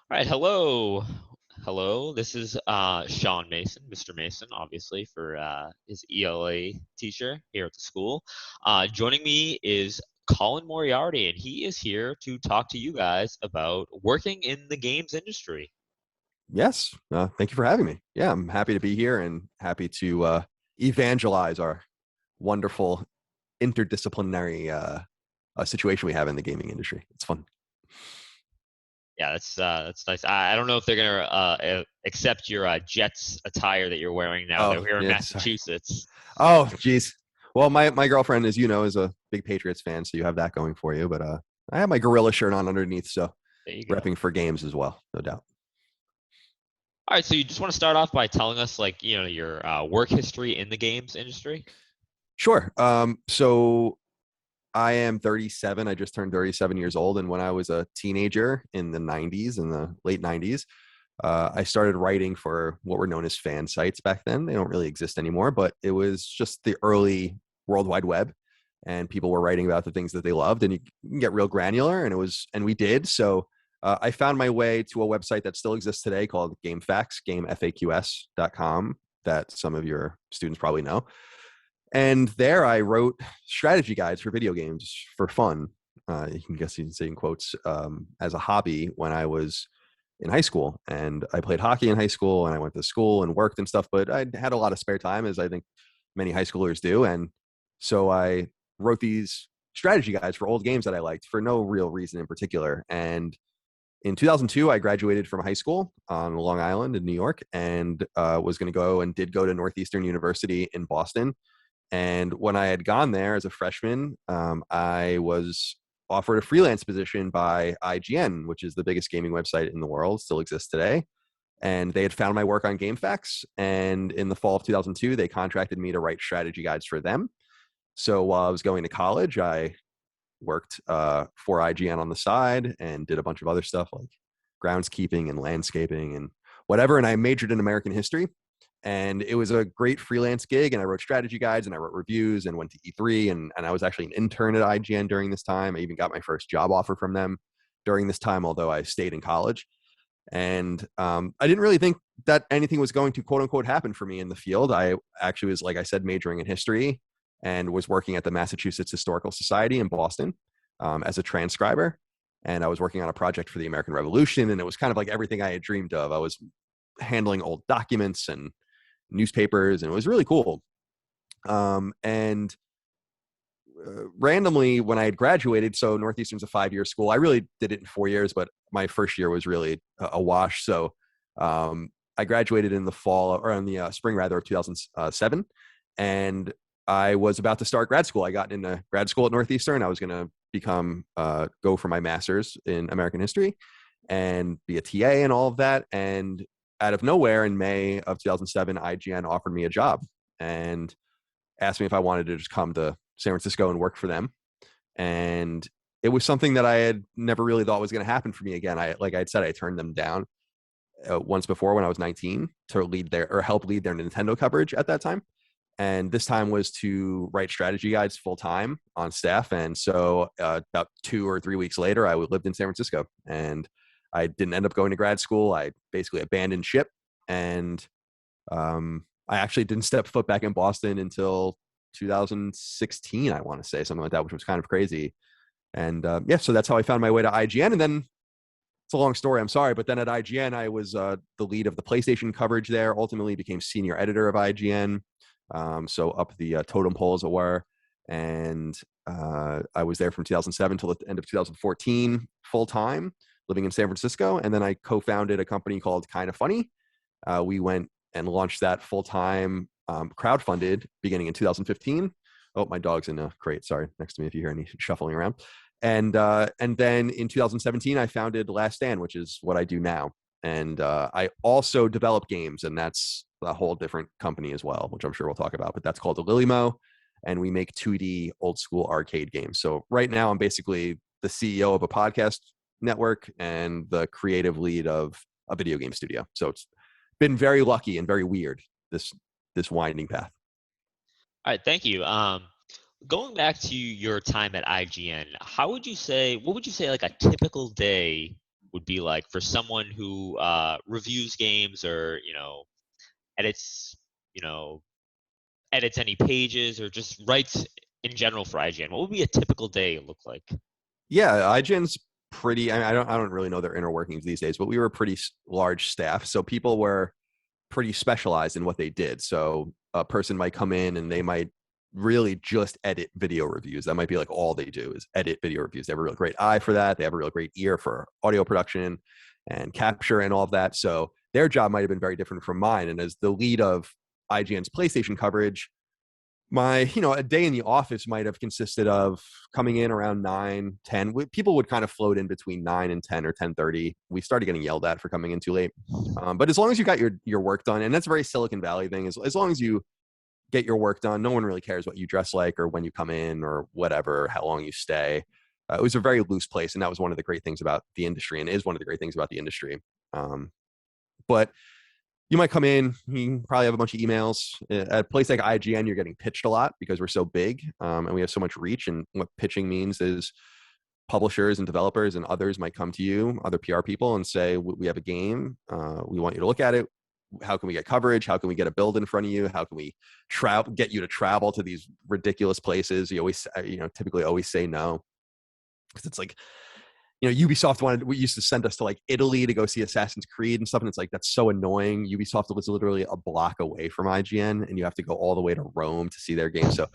All right, hello. Hello, this is Sean Mason, Mr. Mason, obviously, for his ELA teacher here at the school. Joining me is Colin Moriarty, and he is here to talk to you guys about working in the games industry. Yes. Thank you for having me. Yeah, I'm happy to be here and happy to evangelize our wonderful interdisciplinary situation we have in the gaming industry. It's fun. Yeah, that's nice. I don't know if they're gonna accept your Jets attire that you're wearing now. Oh, They're here in yeah. Sorry. Massachusetts. Oh, geez. Well, my girlfriend, as you know, is a big Patriots fan, so you have that going for you. But I have my gorilla shirt on underneath, so There you go. repping for games as well, no doubt. All right, so you just want to start off by telling us, like, your work history in the games industry? Sure. So I am 37. I just turned 37 years old. And when I was a teenager in the 90s, in the late 90s, I started writing for what were known as fan sites back then. They don't really exist anymore, but it was just the early World Wide Web. And people were writing about the things that they loved. And you can get real granular. And we did. So I found my way to a website that still exists today called GameFAQs, GameFAQs.com, that some of your students probably know. And there I wrote strategy guides for video games for fun. You can guess you can say in quotes, as a hobby when I was in high school. And I played hockey in high school and I went to school and worked and stuff, but I had a lot of spare time, as I think many high schoolers do. And so I wrote these strategy guides for old games that I liked for no real reason in particular. And in 2002, I graduated from high school on Long Island in New York and was going to go and did go to Northeastern University in Boston. And when I had gone there as a freshman, I was offered a freelance position by IGN, which is the biggest gaming website in the world, still exists today. And they had found my work on GameFAQs. And in the fall of 2002, they contracted me to write strategy guides for them. So while I was going to college, I worked for IGN on the side and did a bunch of other stuff like groundskeeping and landscaping and whatever. And I majored in American history. And it was a great freelance gig. And I wrote strategy guides and I wrote reviews and went to E3. And I was actually an intern at IGN during this time. I even got my first job offer from them during this time, although I stayed in college. And I didn't really think that anything was going to quote unquote happen for me in the field. I actually was, like I said, majoring in history and was working at the Massachusetts Historical Society in Boston as a transcriber. And I was working on a project for the American Revolution. And it was kind of like everything I had dreamed of. I was handling old documents and newspapers, and it was really cool. And randomly, when I had graduated, so Northeastern's a 5-year school. I really did it in 4 years, but my first year was really a wash. So I graduated in the fall, or in the spring rather, of 2007. And I was about to start grad school. I got into grad school at Northeastern. I was going to go for my master's in American history and be a TA and all of that. And out of nowhere in May of 2007, IGN offered me a job and asked me if I wanted to just come to San Francisco and work for them. And it was something that I had never really thought was going to happen for me again. Like I had said, I turned them down once before when I was 19 to lead their or help lead their Nintendo coverage at that time. And this time was to write strategy guides full time on staff. And so about 2 or 3 weeks later, I lived in San Francisco and I didn't end up going to grad school. I basically abandoned ship. And I actually didn't step foot back in Boston until 2016, I want to say, something like that, which was kind of crazy. And yeah, so that's how I found my way to IGN. And then it's a long story, I'm sorry, but then at IGN, I was the lead of the PlayStation coverage there, ultimately became senior editor of IGN. So up the totem pole, as it were. And I was there from 2007 till the end of 2014, full time, living in San Francisco. And then I co-founded a company called Kind of Funny. We went and launched that full time, crowdfunded, beginning in 2015. Oh, my dog's in a crate. Sorry, next to me if you hear any shuffling around. And then in 2017, I founded Last Stand, which is what I do now. And I also develop games, and that's a whole different company as well, which I'm sure we'll talk about. But that's called the Lilymo, and we make 2D old school arcade games. So right now, I'm basically the CEO of a podcast network and the creative lead of a video game studio. So it's been very lucky and very weird, this winding path. All right, thank you. Going back to your time at IGN, what would you say like a typical day would be like for someone who reviews games or edits you know edits any pages or just writes in general for IGN? What would be a typical day look like? Yeah, IGN's pretty. I don't really know their inner workings these days, but we were a pretty large staff, so people were pretty specialized in what they did. So a person might come in and they might really just edit video reviews. That might be like all they do is edit video reviews. They have a real great eye for that. They have a real great ear for audio production and capture and all of that. So their job might have been very different from mine. And as the lead of IGN's PlayStation coverage, a day in the office might have consisted of coming in around 9, 10. People would kind of float in between 9 and 10 or 10:30. We started getting yelled at for coming in too late. But as long as you got your work done, and that's a very Silicon Valley thing, as long as you get your work done, no one really cares what you dress like or when you come in or whatever, how long you stay. It was a very loose place, and that was one of the great things about the industry, and is one of the great things about the industry. But you might come in, you probably have a bunch of emails. At a place like IGN, you're getting pitched a lot because we're so big, and we have so much reach. And what pitching means is publishers and developers and others might come to you, other PR people, and say, we have a game. We want you to look at it. How can we get coverage? How can we get a build in front of you? How can we get you to travel to these ridiculous places? You always, typically always say no, because it's like, Ubisoft used to send us to like Italy to go see Assassin's Creed and stuff. And it's like, that's so annoying. Ubisoft was literally a block away from IGN, and you have to go all the way to Rome to see their game. So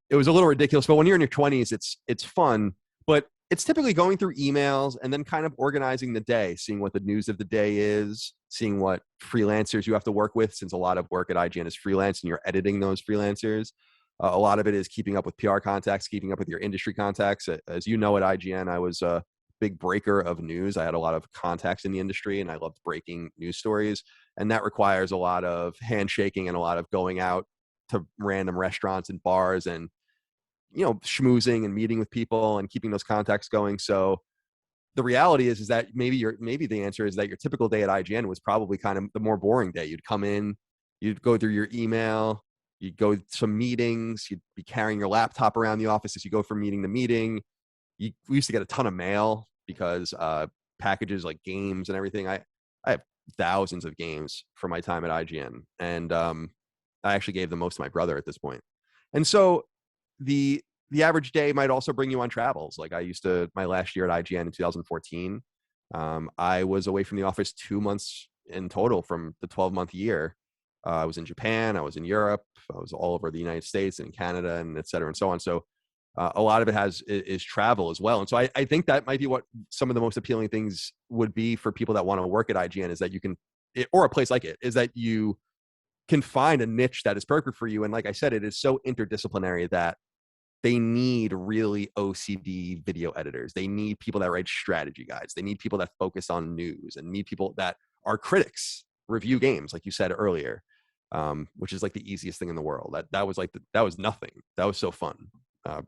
it was a little ridiculous, but when you're in your 20s, it's fun, but it's typically going through emails and then kind of organizing the day, seeing what the news of the day is, seeing what freelancers you have to work with, since a lot of work at IGN is freelance and you're editing those freelancers. A lot of it is keeping up with PR contacts, keeping up with your industry contacts. As you know, at IGN, I was a big breaker of news. I had a lot of contacts in the industry, and I loved breaking news stories. And that requires a lot of handshaking and a lot of going out to random restaurants and bars and, schmoozing and meeting with people and keeping those contacts going. So the reality is that maybe the answer is that your typical day at IGN was probably kind of the more boring day. You'd come in, you'd go through your email, you'd go to some meetings, you'd be carrying your laptop around the office as you go from meeting to meeting. We used to get a ton of mail because packages like games and everything. I have thousands of games from my time at IGN, and I actually gave the most to my brother at this point. And so the average day might also bring you on travels. Like my last year at IGN in 2014, I was away from the office 2 months in total from the 12-month year. I was in Japan, I was in Europe, I was all over the United States and Canada, and et cetera and so on. So a lot of it is travel as well. And so I think that might be what some of the most appealing things would be for people that want to work at IGN, is that you can, or a place like it, is that you can find a niche that is perfect for you. And like I said, it is so interdisciplinary that they need really OCD video editors. They need people that write strategy guides. They need people that focus on news, and need people that are critics, review games, like you said earlier, which is like the easiest thing in the world. That was nothing. That was so fun,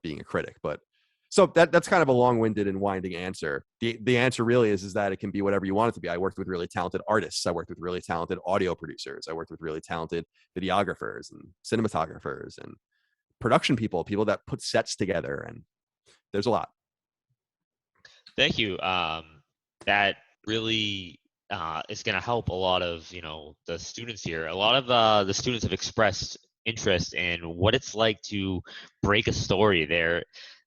being a critic. But so that's kind of a long-winded and winding answer. The answer really is that it can be whatever you want it to be. I worked with really talented artists. I worked with really talented audio producers. I worked with really talented videographers and cinematographers and production people that put sets together, and there's a lot. Thank you. That really is going to help a lot of the students here. A lot of the students have expressed interest in what it's like to break a story.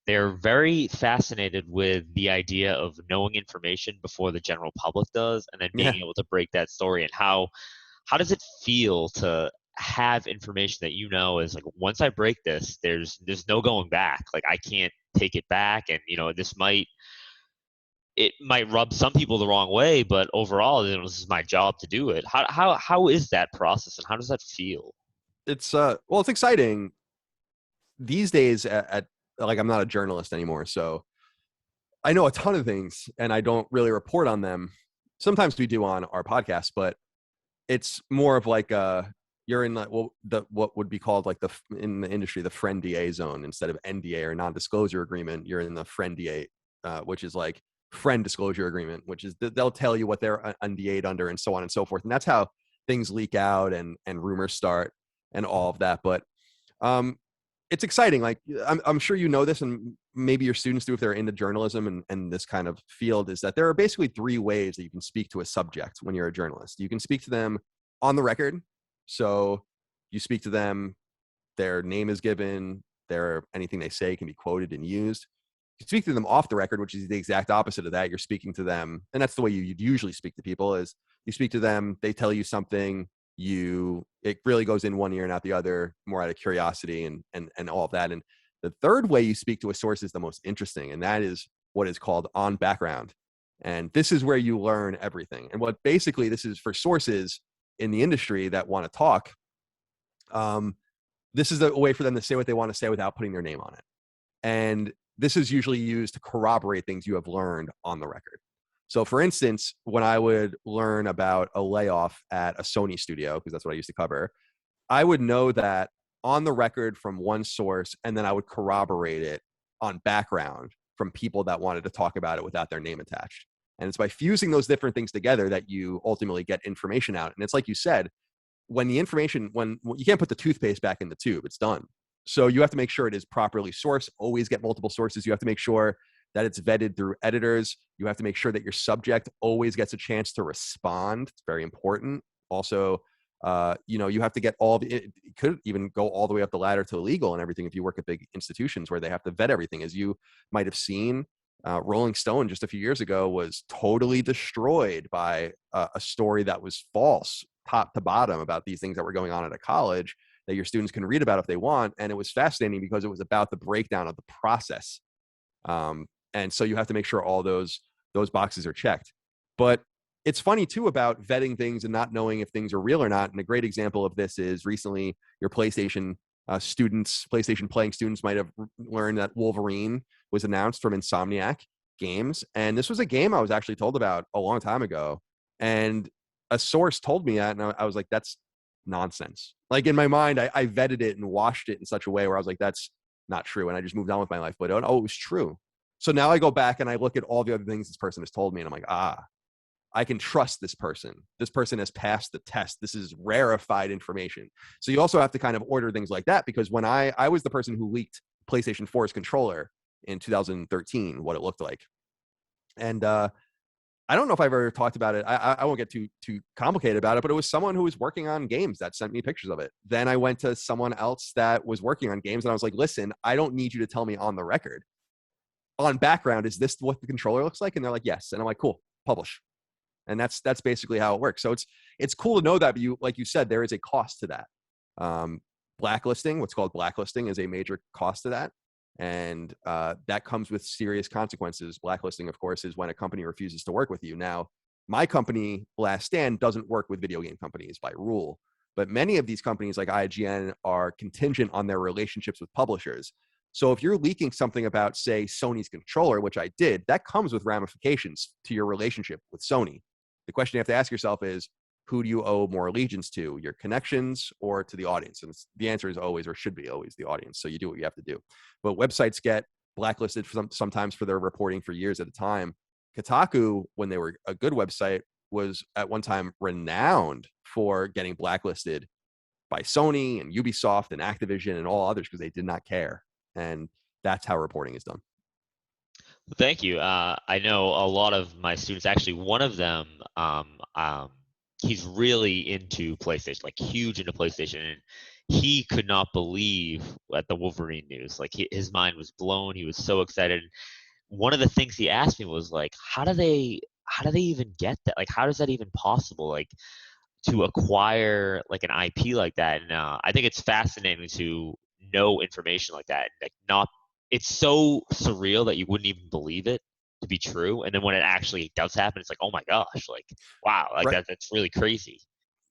They're very fascinated with the idea of knowing information before the general public does, and then being Yeah, able to break that story. And how does it feel to have information that is like, once I break this, there's no going back. Like, I can't take it back, and it might rub some people the wrong way, but overall, this is my job to do it. How is that process, and how does that feel? it's it's exciting these days. At like, I'm not a journalist anymore, so I know a ton of things, and I don't really report on them. Sometimes we do on our podcast, but it's more of like you're in what would be called, like, in the industry, the friend DA zone. Instead of NDA or non-disclosure agreement, you're in the friend DA, which is like friend disclosure agreement, which is they'll tell you what they're NDA'd under and so on and so forth. And that's how things leak out and rumors start and all of that. But it's exciting. Like, I'm sure you know this, and maybe your students do if they're into journalism and this kind of field, is that there are basically three ways that you can speak to a subject when you're a journalist. You can speak to them on the record. So you speak to them, their name is given, anything they say can be quoted and used. You speak to them off the record, which is the exact opposite of that. You're speaking to them, and that's the way you'd usually speak to people, is you speak to them, they tell you something, it really goes in one ear and out the other, more out of curiosity and all of that. And the third way you speak to a source is the most interesting, and that is what is called on background. And this is where you learn everything. And what basically this is for sources in the industry that want to talk, this is a way for them to say what they want to say without putting their name on it. And this is usually used to corroborate things you have learned on the record. So for instance, when I would learn about a layoff at a Sony studio, because that's what I used to cover, I would know that on the record from one source, and then I would corroborate it on background from people that wanted to talk about it without their name attached. And it's by fusing those different things together that you ultimately get information out. And it's like you said, when you can't put the toothpaste back in the tube, it's done. So you have to make sure it is properly sourced. Always get multiple sources. You have to make sure that it's vetted through editors. You have to make sure that your subject always gets a chance to respond. It's very important. Also, you have to get it could even go all the way up the ladder to legal and everything if you work at big institutions where they have to vet everything. As you might have seen, Rolling Stone just a few years ago was totally destroyed by a story that was false, top to bottom, about these things that were going on at a college that your students can read about if they want. And it was fascinating because it was about the breakdown of the process. And so you have to make sure all those boxes are checked. But it's funny too about vetting things and not knowing if things are real or not. And a great example of this is recently your PlayStation playing students might have learned that Wolverine was announced from Insomniac Games. And this was a game I was actually told about a long time ago. And a source told me that, and I was like, that's nonsense. Like in my mind, I vetted it and washed it in such a way where I was like, that's not true. And I just moved on with my life. But it was true. So now I go back and I look at all the other things this person has told me, and I'm like, I can trust this person. This person has passed the test. This is rarefied information. So you also have to kind of order things like that, because when I was the person who leaked PlayStation 4's controller in 2013, what it looked like. And I don't know if I've ever talked about it. I won't get too complicated about it, but it was someone who was working on games that sent me pictures of it. Then I went to someone else that was working on games, and I was like, listen, I don't need you to tell me on the record. On background, is this what the controller looks like? And they're like, yes. And I'm like, cool, publish. And that's basically how it works. So it's cool to know that, but like you said, there is a cost to that. Blacklisting, what's called blacklisting, is a major cost to that. And that comes with serious consequences. Blacklisting, of course, is when a company refuses to work with you. Now, my company, Last Stand, doesn't work with video game companies by rule, but many of these companies like IGN are contingent on their relationships with publishers. So if you're leaking something about, say, Sony's controller, which I did, that comes with ramifications to your relationship with Sony. The question you have to ask yourself is, who do you owe more allegiance to, your connections or to the audience? And the answer is always, or should be always, the audience. So you do what you have to do. But websites get blacklisted sometimes for their reporting for years at a time. Kotaku, when they were a good website, was at one time renowned for getting blacklisted by Sony and Ubisoft and Activision and all others because they did not care. And that's how reporting is done. Thank you. I know a lot of my students, actually, one of them, he's really into PlayStation, like huge into PlayStation. And he could not believe at the Wolverine news. Like his mind was blown. He was so excited. One of the things he asked me was like, how do they even get that? Like, how is that even possible? Like, to acquire like an IP like that. And I think it's fascinating to know information like that. Like, not, it's so surreal that you wouldn't even believe it to be true. And then when it actually does happen, it's like, oh my gosh, like, wow, like Right. that's really crazy.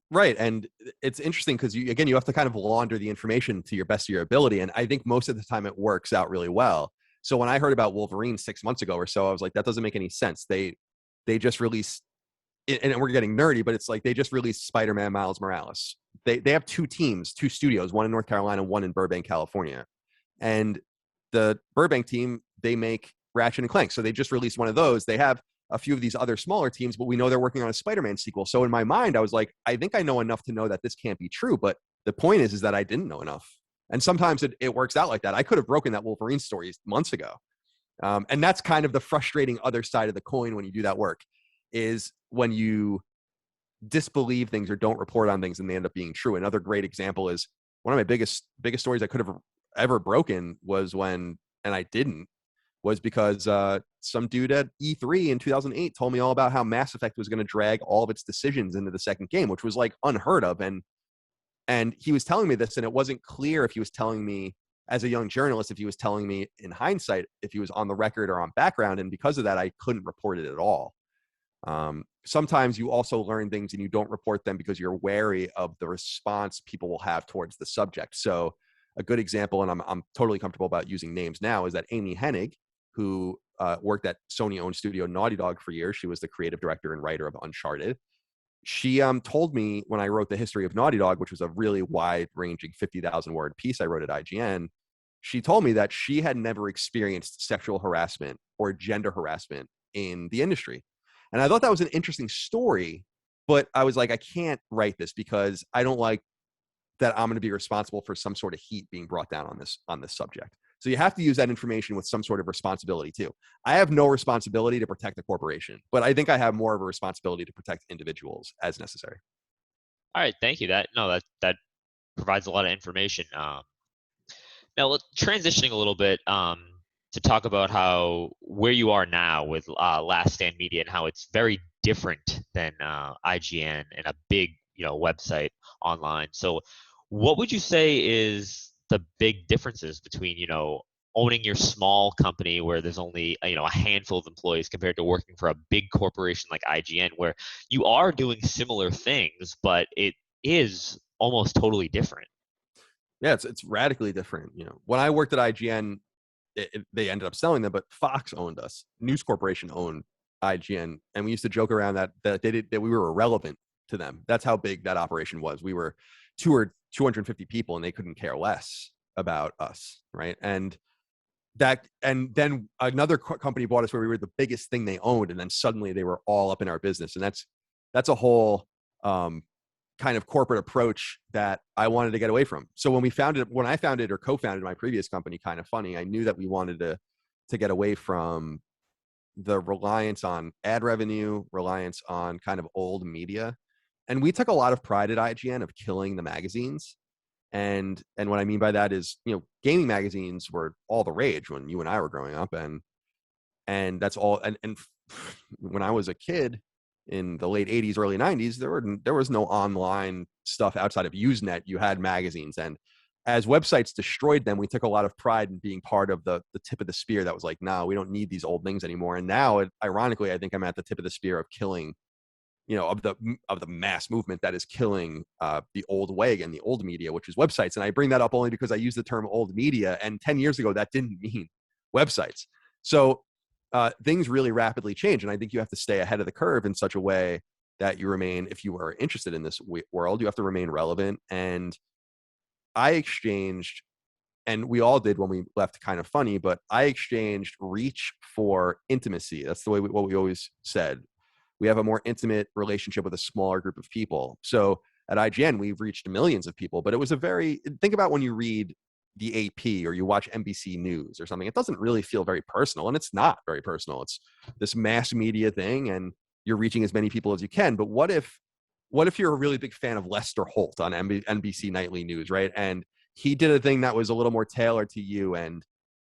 Right. And it's interesting because you have to kind of launder the information to your best of your ability. And I think most of the time it works out really well. So when I heard about Wolverine 6 months ago or so, I was like, that doesn't make any sense. They just released, and we're getting nerdy, but it's like they just released Spider-Man Miles Morales. They have two studios, one in North Carolina, one in Burbank, California. And the Burbank team, they make Ratchet and Clank. So they just released one of those. They have a few of these other smaller teams, but we know they're working on a Spider-Man sequel. So in my mind, I was like, I think I know enough to know that this can't be true. But the point is that I didn't know enough. And sometimes it works out like that. I could have broken that Wolverine story months ago. And that's kind of the frustrating other side of the coin when you do that work, is when you disbelieve things or don't report on things and they end up being true. Another great example is one of my biggest stories I could have ever broken was when, and I didn't, was because some dude at E3 in 2008 told me all about how Mass Effect was going to drag all of its decisions into the second game, which was like unheard of. And he was telling me this, and it wasn't clear if he was telling me as a young journalist, if he was telling me in hindsight, if he was on the record or on background. And because of that, I couldn't report it at all. Sometimes you also learn things and you don't report them because you're wary of the response people will have towards the subject. So a good example, and I'm totally comfortable about using names now, is that Amy Hennig, who worked at Sony-owned studio Naughty Dog for years. She was the creative director and writer of Uncharted. She told me when I wrote the history of Naughty Dog, which was a really wide-ranging 50,000 word piece I wrote at IGN, she told me that she had never experienced sexual harassment or gender harassment in the industry. And I thought that was an interesting story, but I was like, I can't write this because I don't like that I'm going to be responsible for some sort of heat being brought down on this subject. So you have to use that information with some sort of responsibility too. I have no responsibility to protect a corporation, but I think I have more of a responsibility to protect individuals as necessary. All right, thank you. That provides a lot of information. Now, transitioning a little bit to talk about how where you are now with Last Stand Media and how it's very different than IGN and a big website online. So, what would you say is the big differences between owning your small company where there's only a handful of employees compared to working for a big corporation like IGN where you are doing similar things, but it is almost totally different? Yeah, it's radically different. When I worked at IGN, they ended up selling them, but Fox owned us. News Corporation owned IGN, and we used to joke around that that we were irrelevant to them. That's how big that operation was. We were 250 people, and they couldn't care less about us, right? And then another company bought us where we were the biggest thing they owned, and then suddenly they were all up in our business, and that's a whole kind of corporate approach that I wanted to get away from. So when I founded or co-founded my previous company, Kind of Funny, I knew that we wanted to get away from the reliance on ad revenue, reliance on kind of old media. And we took a lot of pride at IGN of killing the magazines. And what I mean by that is, gaming magazines were all the rage when you and I were growing up, and that's all. And when I was a kid in the late 80s, early 90s, there was no online stuff outside of Usenet. You had magazines, and as websites destroyed them, we took a lot of pride in being part of the tip of the spear that was like, no, we don't need these old things anymore. And now, ironically, I think I'm at the tip of the spear of killing, of the mass movement that is killing the old way again, the old media, which is websites. And I bring that up only because I use the term old media, and 10 years ago that didn't mean websites. So things really rapidly change, and I think you have to stay ahead of the curve in such a way that you remain, if you are interested in this world, you have to remain relevant. And I exchanged, and we all did when we left Kind of Funny, but I exchanged reach for intimacy. That's the way what we always said. We have a more intimate relationship with a smaller group of people. So at IGN, we've reached millions of people, but it was think about when you read the AP or you watch NBC News or something, it doesn't really feel very personal, and it's not very personal. It's this mass media thing, and you're reaching as many people as you can. But what if you're a really big fan of Lester Holt on NBC Nightly News, right? And he did a thing that was a little more tailored to you, and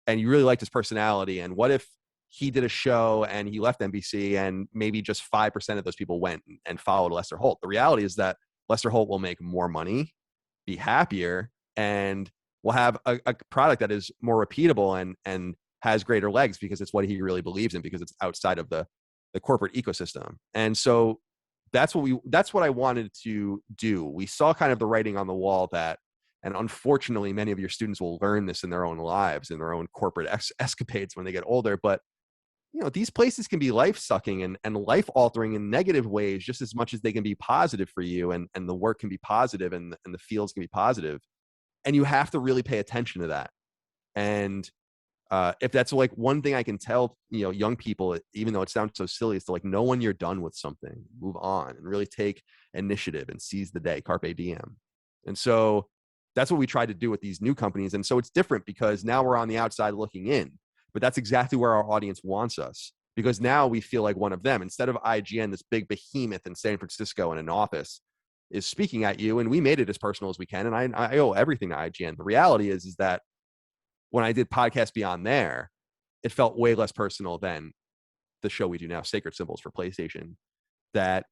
you really liked his personality. And what if he did a show and he left NBC and maybe just 5% of those people went and followed Lester Holt? The reality is that Lester Holt will make more money, be happier, and will have a product that is more repeatable and has greater legs because it's what he really believes in, because it's outside of the corporate ecosystem. And so that's what I wanted to do. We saw kind of the writing on the wall that, and unfortunately, many of your students will learn this in their own lives, in their own corporate escapades when they get older. But these places can be life-sucking and life-altering in negative ways just as much as they can be positive for you, and the work can be positive, and the fields can be positive. And you have to really pay attention to that. And if that's like one thing I can tell, young people, even though it sounds so silly, is to like know when you're done with something, move on, and really take initiative and seize the day, carpe diem. And so that's what we try to do with these new companies. And so it's different because now we're on the outside looking in. but that's exactly where our audience wants us, because now we feel like one of them. Instead of IGN, this big behemoth in San Francisco in an office, is speaking at you, and we made it as personal as we can. And I owe everything to IGN. The reality is that when I did Podcast Beyond there, it felt way less personal than the show we do now, Sacred Symbols for PlayStation, that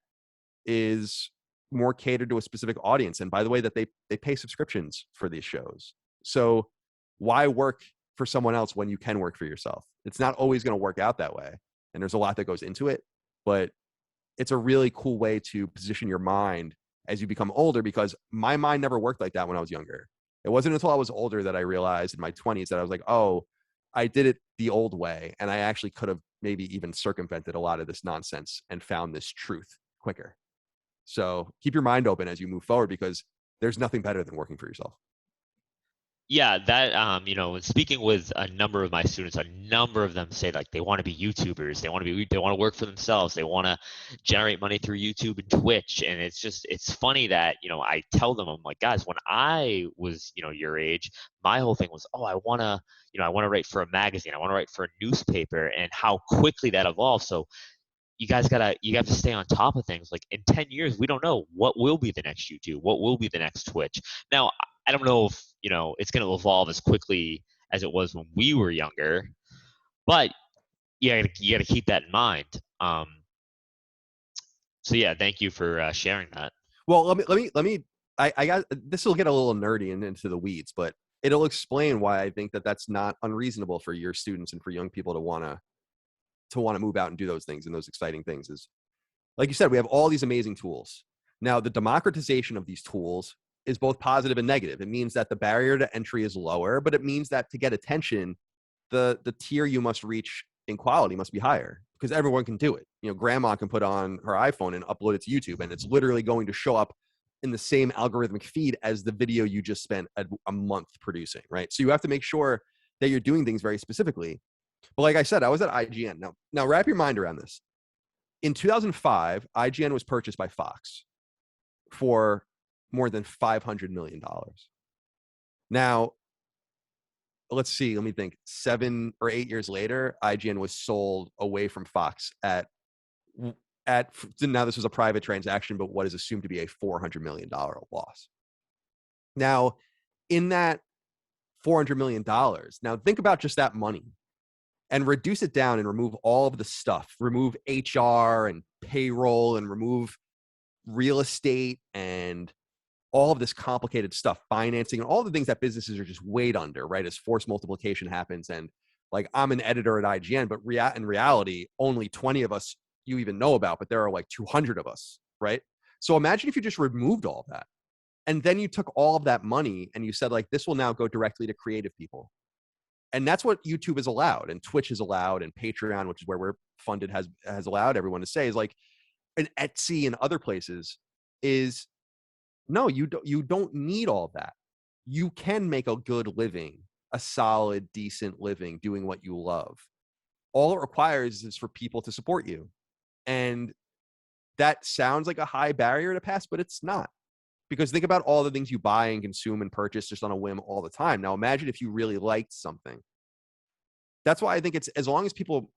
is more catered to a specific audience. And by the way, that they pay subscriptions for these shows. So why work for someone else when you can work for yourself? It's not always going to work out that way. And there's a lot that goes into it, but it's a really cool way to position your mind as you become older, because my mind never worked like that when I was younger. It wasn't until I was older that I realized in my 20s that I was like, oh, I did it the old way. And I actually could have maybe even circumvented a lot of this nonsense and found this truth quicker. So keep your mind open as you move forward, because there's nothing better than working for yourself. Yeah, that when speaking with a number of my students, a number of them say like they want to be YouTubers, they want to work for themselves, they want to generate money through YouTube and Twitch, and it's funny that I tell them, I'm like, guys, when I was your age, my whole thing was, oh, I want to write for a magazine, I want to write for a newspaper, and how quickly that evolved. So you have to stay on top of things. Like in 10 years, we don't know what will be the next YouTube, what will be the next Twitch. Now, I don't know if, it's going to evolve as quickly as it was when we were younger, but you got to keep that in mind. So yeah, thank you for sharing that. Well, let me, I got, this will get a little nerdy and into the weeds, but it'll explain why I think that that's not unreasonable for your students and for young people to want to move out and do those things and those exciting things. Is, like you said, we have all these amazing tools. Now, the democratization of these tools is both positive and negative. It means that the barrier to entry is lower, but it means that to get attention, the tier you must reach in quality must be higher, because everyone can do it. Grandma can put on her iPhone and upload it to YouTube, and it's literally going to show up in the same algorithmic feed as the video you just spent a month producing, right? So you have to make sure that you're doing things very specifically. But like I said, I was at IGN. Now wrap your mind around this. In 2005, IGN was purchased by Fox for more than $500 million. Now, let's see, let me think. 7 or 8 years later, IGN was sold away from Fox at now this was a private transaction, but what is assumed to be a $400 million loss. Now, in that $400 million, now think about just that money and reduce it down and remove all of the stuff. Remove HR and payroll and remove real estate and all of this complicated stuff, financing, and all the things that businesses are just weighed under, right? As force multiplication happens. And like, I'm an editor at IGN, but in reality, only 20 of us you even know about, but there are like 200 of us, right? So imagine if you just removed all of that. And then you took all of that money and you said, like, this will now go directly to creative people. And that's what YouTube is allowed, and Twitch is allowed, and Patreon, which is where we're funded, has allowed everyone to say, is like, and Etsy and other places, is no, you don't need all of that. You can make a good living, a solid, decent living doing what you love. All it requires is for people to support you. And that sounds like a high barrier to pass, but it's not. Because think about all the things you buy and consume and purchase just on a whim all the time. Now imagine if you really liked something. That's why I think it's, as long as people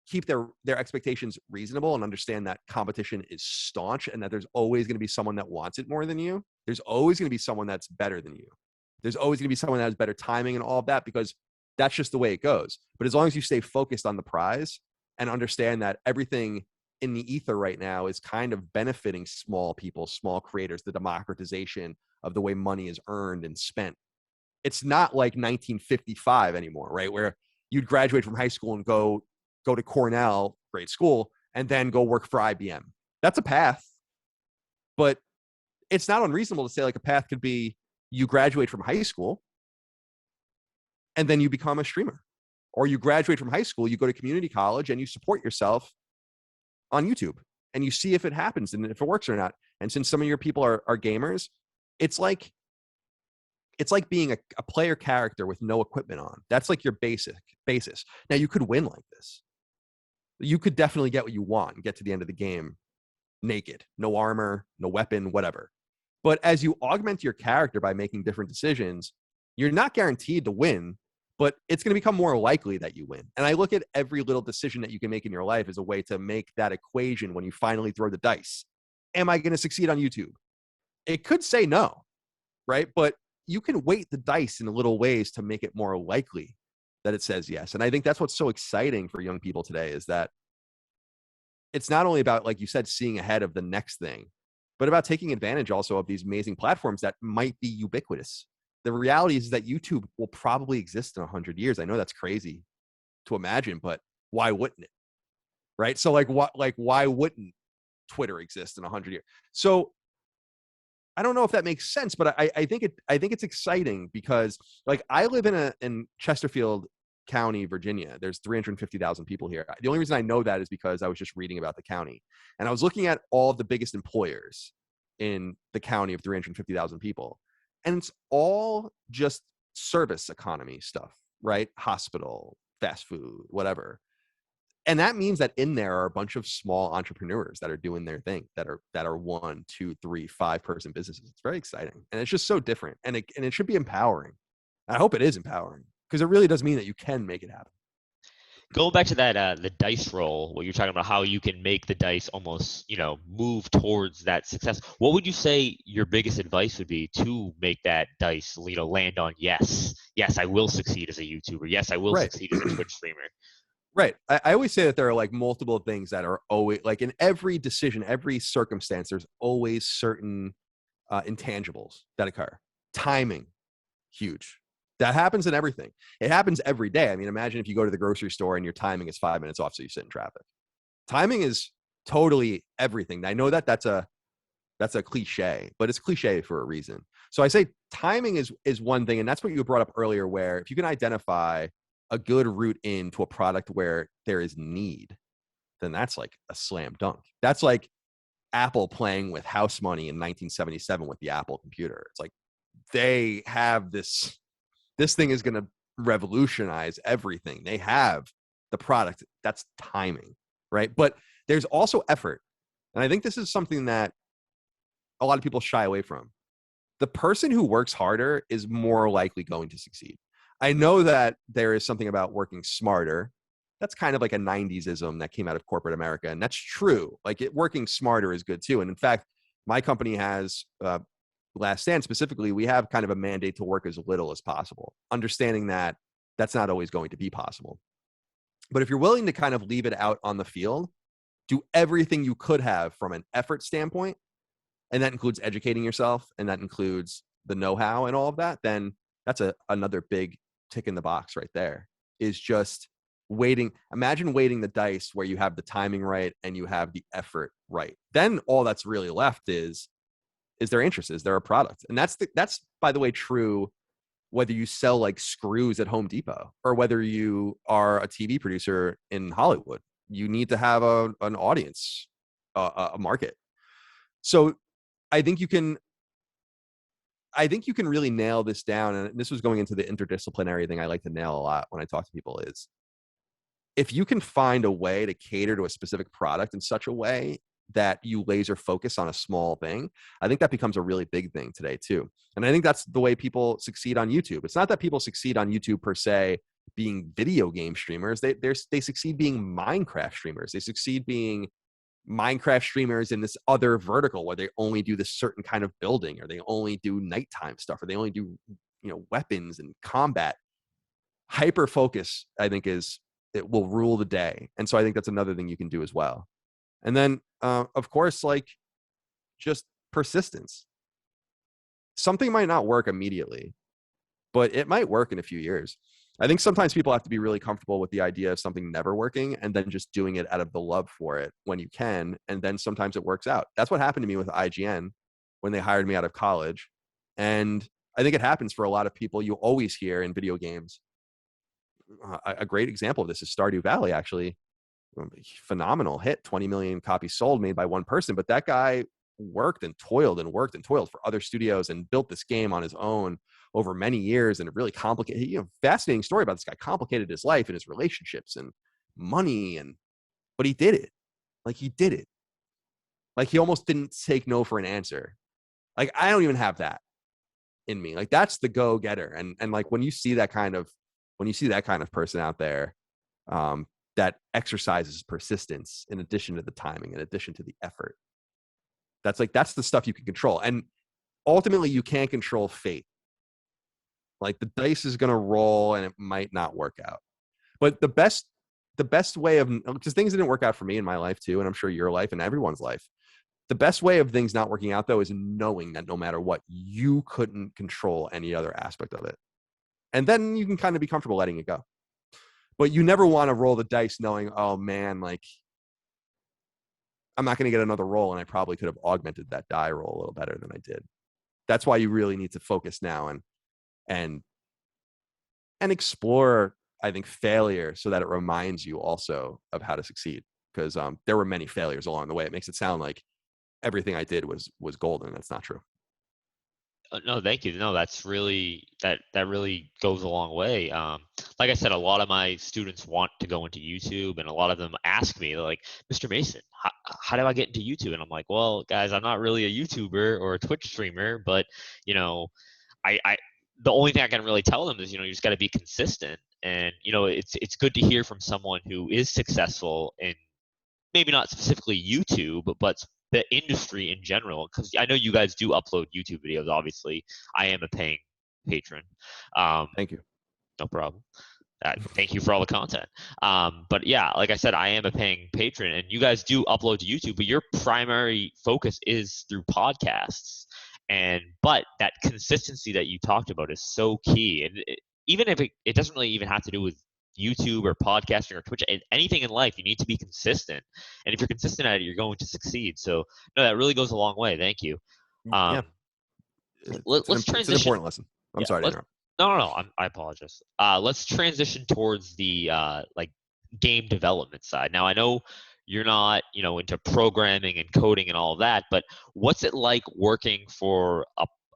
keep their expectations reasonable and understand that competition is staunch and that there's always going to be someone that wants it more than you. There's always going to be someone that's better than you. There's always going to be someone that has better timing and all of that, because that's just the way it goes. But as long as you stay focused on the prize and understand that everything in the ether right now is kind of benefiting small people, small creators, the democratization of the way money is earned and spent. It's not like 1955 anymore, right? Where you'd graduate from high school and go to Cornell, great school, and then go work for IBM. That's a path. But it's not unreasonable to say, like, a path could be you graduate from high school and then you become a streamer. Or you graduate from high school, you go to community college and you support yourself on YouTube and you see if it happens and if it works or not. And since some of your people are gamers, it's like being a player character with no equipment on. That's like your basis. Now, you could win like this. You could definitely get what you want and get to the end of the game naked, no armor, no weapon, whatever. But as you augment your character by making different decisions, you're not guaranteed to win, but it's going to become more likely that you win. And I look at every little decision that you can make in your life as a way to make that equation when you finally throw the dice. Am I going to succeed on YouTube? It could say no, right? But you can weight the dice in little ways to make it more likely that it says yes. And I think that's what's so exciting for young people today is that it's not only about, like you said, seeing ahead of the next thing, but about taking advantage also of these amazing platforms that might be ubiquitous. The reality is that YouTube will probably exist in 100 years. I know that's crazy to imagine, but why wouldn't it? Right? So why wouldn't Twitter exist in 100 years? So I don't know if that makes sense, but I think it's exciting because like I live in Chesterfield County, Virginia. There's 350,000 people here. The only reason I know that is because I was just reading about the county, and I was looking at all of the biggest employers in the county of 350,000 people, and it's all just service economy stuff, right? Hospital, fast food, whatever. And that means that in there are a bunch of small entrepreneurs that are doing their thing, that are 1, 2, 3, 5 person businesses. It's very exciting, and it's just so different, and it should be empowering. I hope it is empowering because it really does mean that you can make it happen. Going back to that, the dice roll, what you're talking about, how you can make the dice almost, move towards that success. What would you say your biggest advice would be to make that dice, land on yes, yes, I will succeed as a YouTuber. Yes, I will Right. succeed as a Twitch streamer. Right. I always say that there are like multiple things that are always like in every decision, every circumstance, there's always certain intangibles that occur. Timing, huge. That happens in everything. It happens every day. I mean, imagine if you go to the grocery store and your timing is 5 minutes off, so you sit in traffic. Timing is totally everything. I know that that's a cliche, but it's cliche for a reason. So I say timing is one thing, and that's what you brought up earlier, where if you can identify a good route into a product where there is need, then that's like a slam dunk. That's like Apple playing with house money in 1977 with the Apple computer. It's like they have this thing is going to revolutionize everything. They have the product. That's timing, right? But there's also effort. And I think this is something that a lot of people shy away from. The person who works harder is more likely going to succeed. I know that there is something about working smarter. That's kind of like a 90s-ism that came out of corporate America. And that's true. Like working smarter is good too. And in fact, my company has, Last Stand specifically, we have kind of a mandate to work as little as possible, understanding that that's not always going to be possible. But if you're willing to kind of leave it out on the field, do everything you could have from an effort standpoint, and that includes educating yourself, and that includes the know-how and all of that, then that's another big tick in the box right there, is just waiting. Imagine weighting the dice where you have the timing right and you have the effort right. Then all that's really left is there interest? Is there a product? And that's by the way true whether you sell like screws at Home Depot or whether you are a TV producer in Hollywood. You need to have an audience, a market. So I think you can really nail this down. And this was going into the interdisciplinary thing I like to nail a lot when I talk to people is if you can find a way to cater to a specific product in such a way that you laser focus on a small thing, I think that becomes a really big thing today too. And I think that's the way people succeed on YouTube. It's not that people succeed on YouTube per se being video game streamers. They succeed being Minecraft streamers. They succeed being Minecraft streamers in this other vertical where they only do this certain kind of building, or they only do nighttime stuff, or they only do weapons and combat. Hyper focus, I think, it will rule the day. And so I think that's another thing you can do as well. And then of course, like just persistence. Something might not work immediately, but it might work in a few years. I think sometimes people have to be really comfortable with the idea of something never working and then just doing it out of the love for it when you can. And then sometimes it works out. That's what happened to me with IGN when they hired me out of college. And I think it happens for a lot of people. You always hear in video games. A great example of this is Stardew Valley, actually. Phenomenal hit, 20 million copies sold, made by one person. But that guy worked and toiled and worked and toiled for other studios and built this game on his own over many years. And it really complicated, fascinating story about this guy, complicated his life and his relationships and money. But he did it. Like he did it. Like he almost didn't take no for an answer. Like I don't even have that in me. Like that's the go-getter. And like when you see that kind of when you see that kind of person out there, that exercises persistence in addition to the timing, in addition to the effort. That's the stuff you can control. And ultimately, you can't control fate. Like the dice is going to roll and it might not work out. But the best way of, because things didn't work out for me in my life too, and I'm sure your life and everyone's life. The best way of things not working out though is knowing that no matter what, you couldn't control any other aspect of it. And then you can kind of be comfortable letting it go. But you never want to roll the dice knowing, oh man, like I'm not going to get another roll, and I probably could have augmented that die roll a little better than I did. That's why you really need to focus now and and explore, I think, failure so that it reminds you also of how to succeed. Because there were many failures along the way. It makes it sound like everything I did was golden. That's not true. No, thank you. No, that's really that really goes a long way. Like I said, a lot of my students want to go into YouTube, and a lot of them ask me, they're like, "Mr. Mason, how do I get into YouTube?" And I'm like, "Well, guys, I'm not really a YouTuber or a Twitch streamer, but you know, I the only thing I can really tell them is, you just got to be consistent, and it's good to hear from someone who is successful in maybe not specifically YouTube, but the industry in general. Because I know you guys do upload YouTube videos. Obviously, I am a paying patron. Um, Thank you. no problem. Thank you for all the content. But yeah, like I said, I am a paying patron, and you guys do upload to YouTube, but your primary focus is through podcasts. But that consistency that you talked about is so key. And even if it doesn't really even have to do with YouTube or podcasting or Twitch, anything in life, you need to be consistent. And if you're consistent at it, you're going to succeed. So no, that really goes a long way. Thank you. Yeah, Um, let's it's an transition. important lesson. I'm Yeah, sorry to let's interrupt. no. I apologize. Let's transition towards the like game development side. Now I know you're not into programming and coding and all of that, but what's it like working for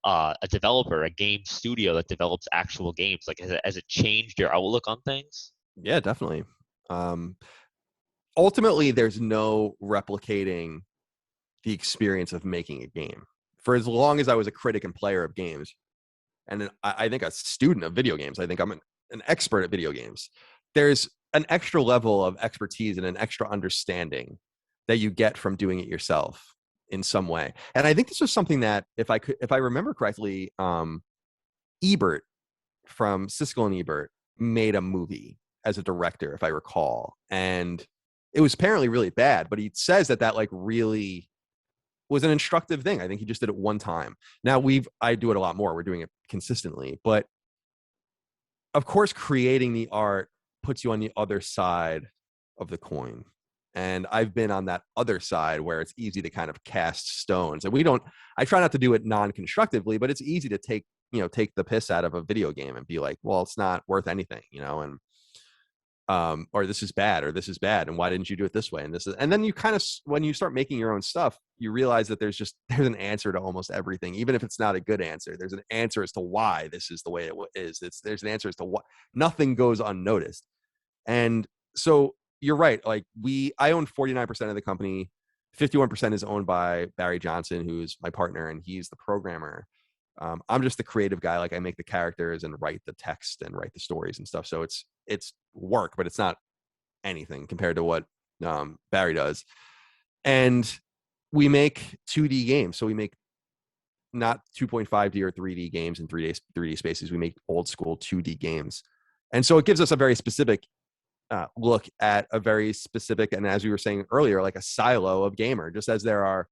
a developer, a game studio that develops actual games? Like, has it changed your outlook on things? Yeah, definitely. Um, Ultimately, there's no replicating the experience of making a game. For as long as I was a critic and player of games, and I think a student of video games, I think I'm an expert at video games. There's an extra level of expertise and an extra understanding that you get from doing it yourself in some way. And I think this was something that, if I remember correctly, Ebert from Siskel and Ebert made a movie as a director, if I recall, and it was apparently really bad. But he says that like really was an instructive thing. I think he just did it one time. Now I do it a lot more. We're doing it consistently, but of course, creating the art puts you on the other side of the coin. And I've been on that other side where it's easy to kind of cast stones. And I try not to do it non-constructively, but it's easy to take the piss out of a video game and be like, well, it's not worth anything, and or this is bad, and why didn't you do it this way? And then you kind of, when you start making your own stuff, you realize that there's an answer to almost everything. Even if it's not a good answer, there's an answer as to why this is the way it is. There's an answer as to what, nothing goes unnoticed. And so you're right. Like I own 49% of the company. 51% is owned by Barry Johnson, who's my partner, and he's the programmer. I'm just the creative guy. Like I make the characters and write the text and write the stories and stuff. So it's work, but it's not anything compared to what Barry does. And we make 2D games. So we make not 2.5D or 3D games in 3D spaces. We make old school 2D games. And so it gives us a very specific look at a very specific, and as we were saying earlier, like a silo of gamer, just as there are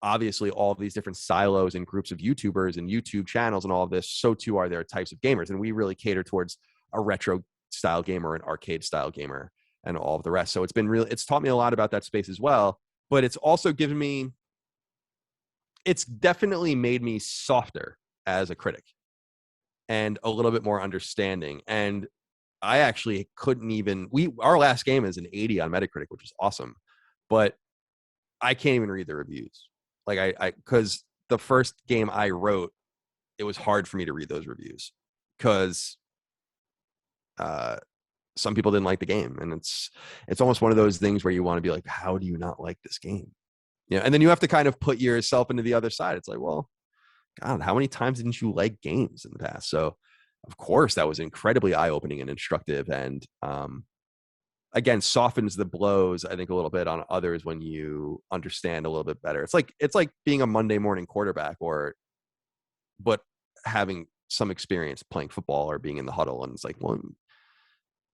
obviously all of these different silos and groups of YouTubers and YouTube channels and all of this, so too are there types of gamers. And we really cater towards a retro style gamer, an arcade style gamer, and all of the rest. So it's taught me a lot about that space as well, but it's also it's definitely made me softer as a critic and a little bit more understanding. And I actually couldn't even, our last game is an 80 on Metacritic, which is awesome, but I can't even read the reviews. Like because the first game I wrote, it was hard for me to read those reviews because some people didn't like the game, and it's almost one of those things where you want to be like, how do you not like this game? And then you have to kind of put yourself into the other side. It's like, well, God, how many times didn't you like games in the past? So of course, that was incredibly eye-opening and instructive, and again, softens the blows, I think, a little bit on others when you understand a little bit better. It's like being a Monday morning quarterback, or but having some experience playing football or being in the huddle, and it's like, well,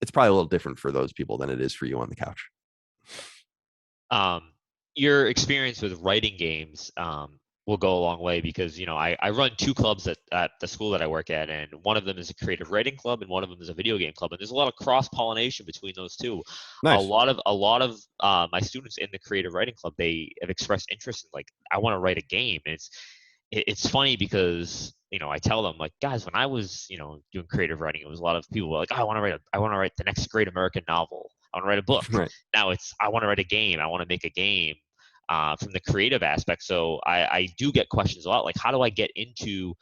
it's probably a little different for those people than it is for you on the couch. um, your experience with writing games will go a long way because I run two clubs at the school that I work at, and one of them is a creative writing club and one of them is a video game club, and there's a lot of cross pollination between those two. A Nice. lot of my students in the creative writing club, they have expressed interest in, like, I want to write a game. And it's funny because I tell them, like, guys, when I was doing creative writing, it was a lot of people were like, oh, I want to write the next great American novel. I want to write a book. Right. Now it's I want to write a game. I want to make a game from the creative aspect. So I do get questions a lot, like, how do I get into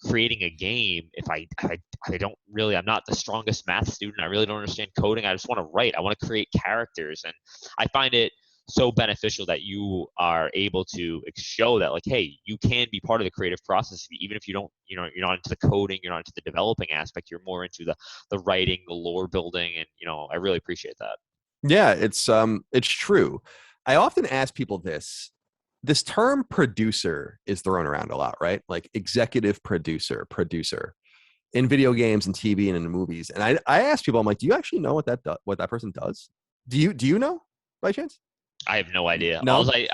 creating a game if I don't really, I'm not the strongest math student. I really don't understand coding. I just want to write. I want to create characters. And I find it so beneficial that you are able to show that, like, hey, you can be part of the creative process even if you don't, you're not into the coding, you're not into the developing aspect, you're more into the writing, the lore building. And I really appreciate that. Yeah, it's true. I often ask people this term producer is thrown around a lot, right? Like executive producer in video games and TV and in movies. And I ask people, I'm like, do you actually know what that person does? Do you know by chance? I have no idea. No? The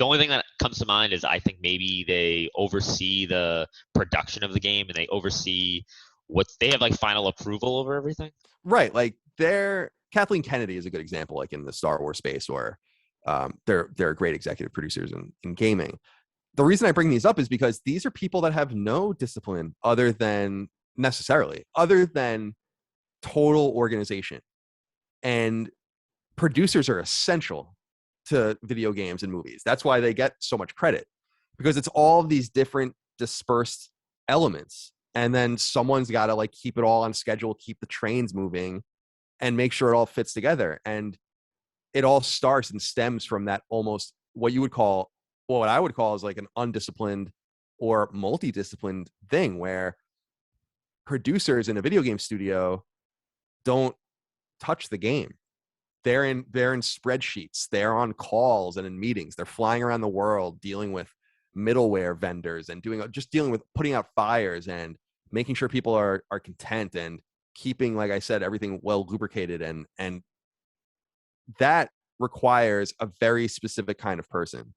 only thing that comes to mind is I think maybe they oversee the production of the game and they oversee what they have, like, final approval over everything. Right. Like Kathleen Kennedy is a good example, like in the Star Wars space, where they're great executive producers in gaming. The reason I bring these up is because these are people that have no discipline other than total organization. And producers are essential to video games and movies. That's why they get so much credit, because it's all of these different dispersed elements. And then someone's got to, like, keep it all on schedule, keep the trains moving, and make sure it all fits together. And it all starts and stems from that, almost what you would call, well, what I would call is like an undisciplined or multidisciplined thing, where producers in a video game studio don't touch the game. They're in spreadsheets, they're on calls and in meetings, they're flying around the world dealing with middleware vendors and dealing with putting out fires and making sure people are content and keeping, like I said, everything well lubricated, and that requires a very specific kind of person.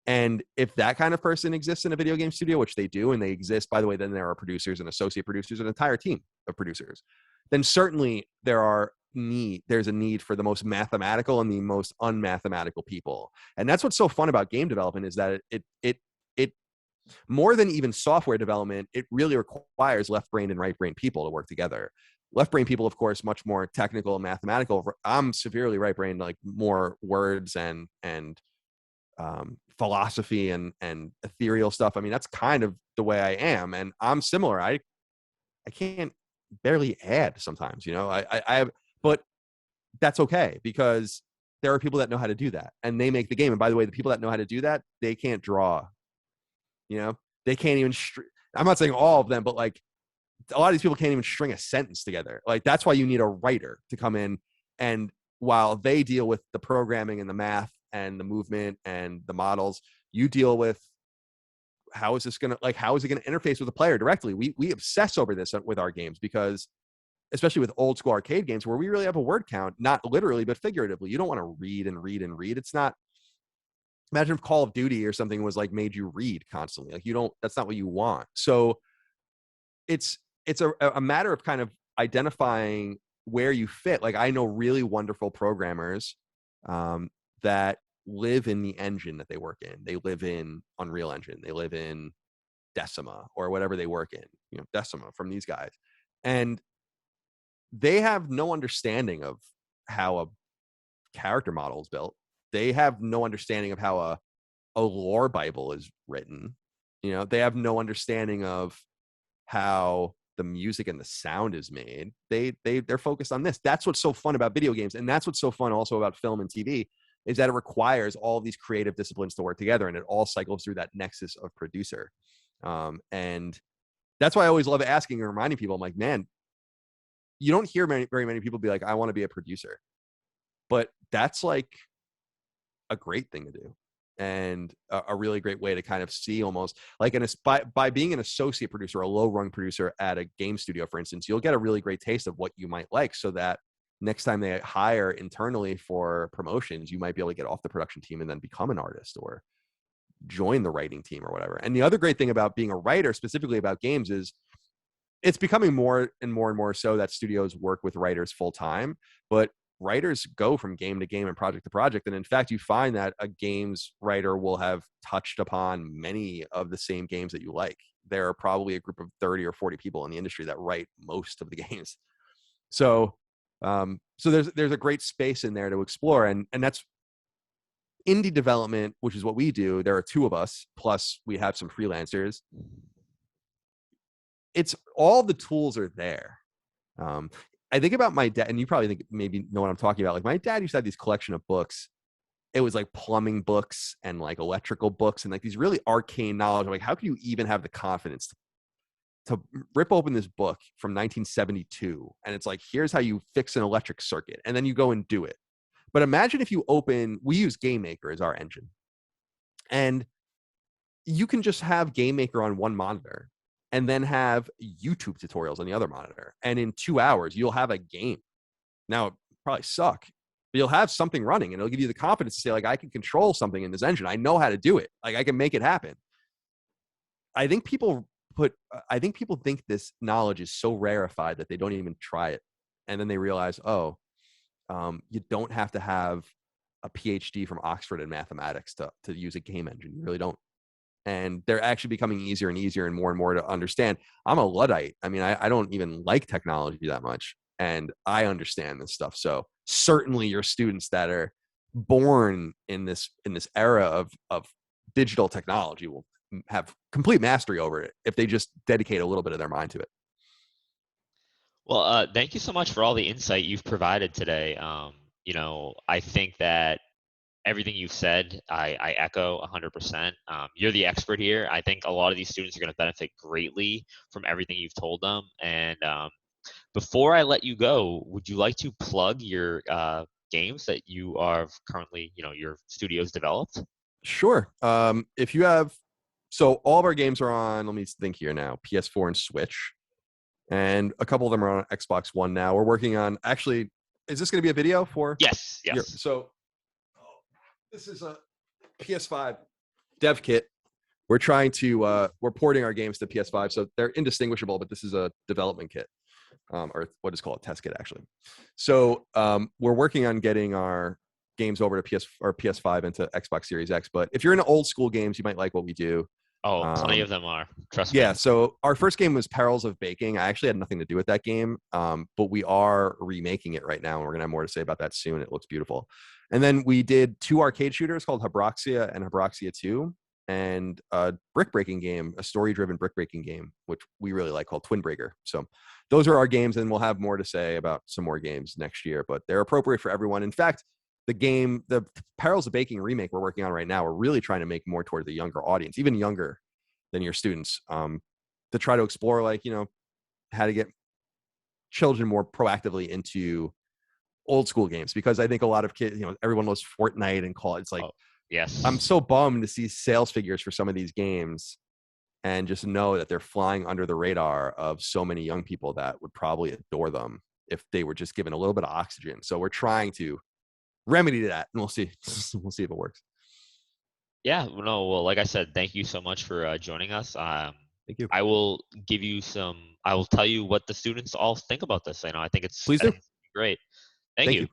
And if that kind of person exists in a video game studio, which they do, and they exist, by the way, then there are producers and associate producers, an entire team of producers, then certainly there's a need for the most mathematical and the most unmathematical people. And that's what's so fun about game development, is that it more than even software development, it really requires left brain and right brain people to work together. Left brain people, of course, much more technical and mathematical. I'm severely right brained, like more words and philosophy and ethereal stuff. I mean, that's kind of the way I am, and I'm similar. I can't barely add sometimes, but that's okay, because there are people that know how to do that, and they make the game. And by the way, the people that know how to do that, they can't draw. They can't even. I'm not saying all of them, but like a lot of these people can't even string a sentence together. Like, that's why you need a writer to come in, and while they deal with the programming and the math and the movement and the models, you deal with how is it going to interface with the player directly. We obsess over this with our games, because especially with old school arcade games where we really have a word count, not literally but figuratively. You don't want to read and read and read. It's not. Imagine if Call of Duty or something was like made you read constantly. Like, you don't. That's not what you want. So it's a matter of kind of identifying where you fit. Like, I know really wonderful programmers that live in the engine that they work in. They live in Unreal Engine. They live in Decima or whatever they work in. Decima from these guys, and they have no understanding of how a character model is built. They have no understanding of how a lore Bible is written. They have no understanding of how the music and the sound is made. They're focused on this. That's what's so fun about video games, and that's what's so fun also about film and TV, is that it requires all these creative disciplines to work together, and it all cycles through that nexus of producer. And that's why I always love asking and reminding people. I'm like, man, you don't hear very many people be like, I want to be a producer, but that's like a great thing to do, and a really great way to kind of see almost like by being an associate producer, a low rung producer at a game studio, for instance, you'll get a really great taste of what you might like, so that next time they hire internally for promotions, you might be able to get off the production team and then become an artist or join the writing team or whatever. And the other great thing about being a writer, specifically about games, is it's becoming more and more and more so that studios work with writers full time, but writers go from game to game and project to project. And in fact, you find that a games writer will have touched upon many of the same games that you like. There are probably a group of 30 or 40 people in the industry that write most of the games. So, so there's a great space in there to explore. And that's indie development, which is what we do. There are two of us, plus we have some freelancers. It's all the tools are there. I think about my dad, and you probably think maybe know what I'm talking about. Like my dad used to have these collection of books. It was like plumbing books and like electrical books and like these really arcane knowledge. I'm like, how can you even have the confidence to rip open this book from 1972? And it's like, here's how you fix an electric circuit. And then you go and do it. But imagine if you we use Game Maker as our engine. And you can just have Game Maker on one monitor and then have YouTube tutorials on the other monitor. And in 2 hours, you'll have a game. Now, it probably suck, but you'll have something running and it'll give you the confidence to say, like, I can control something in this engine. I know how to do it. Like, I can make it happen. I think people think this knowledge is so rarefied that they don't even try it. And then they realize, you don't have to have a PhD from Oxford in mathematics to use a game engine. You really don't. And they're actually becoming easier and more to understand. I'm a Luddite. I mean, I don't even like technology that much, and I understand this stuff. So certainly your students that are born in this era of digital technology will have complete mastery over it if they just dedicate a little bit of their mind to it. Well, thank you so much for all the insight you've provided today. I think that everything you've said, I echo 100%. You're the expert here. I think a lot of these students are going to benefit greatly from everything you've told them. And before I let you go, would you like to plug your games that you are currently, your studio's developed? Sure. If you have, so all of our games are on, let me think here now, PS4 and Switch. And a couple of them are on Xbox One now. We're working on, actually, is this going to be a video for? Yes. So this is a PS5 dev kit. We're trying to, we're porting our games to PS5. So they're indistinguishable, but this is a development kit, or what is called a test kit, actually. So we're working on getting our games over to PS5 into Xbox Series X. But if you're into old school games, you might like what we do. Oh, plenty of them are. Trust me. Yeah, so our first game was Perils of Baking. I actually had nothing to do with that game, but we are remaking it right now, and we're going to have more to say about that soon. It looks beautiful. And then we did 2 arcade shooters called Habroxia and Habroxia 2, and a brick-breaking game, a story-driven brick-breaking game, which we really like, called Twin Breaker. So those are our games, and we'll have more to say about some more games next year, but they're appropriate for everyone. In fact, the Perils of Baking remake we're working on right now, we're really trying to make more toward the younger audience, even younger than your students, to try to explore, like, how to get children more proactively into old school games, because I think a lot of kids, everyone loves Fortnite and Call. It's like, yes, I'm so bummed to see sales figures for some of these games and just know that they're flying under the radar of so many young people that would probably adore them if they were just given a little bit of oxygen. So we're trying to remedy that, and we'll see. We'll see if it works. Yeah, no, well, like I said, thank you so much for joining us. Thank you. I will give you I will tell you what the students all think about this. I think it's Please do. great. Thank Thank you. you.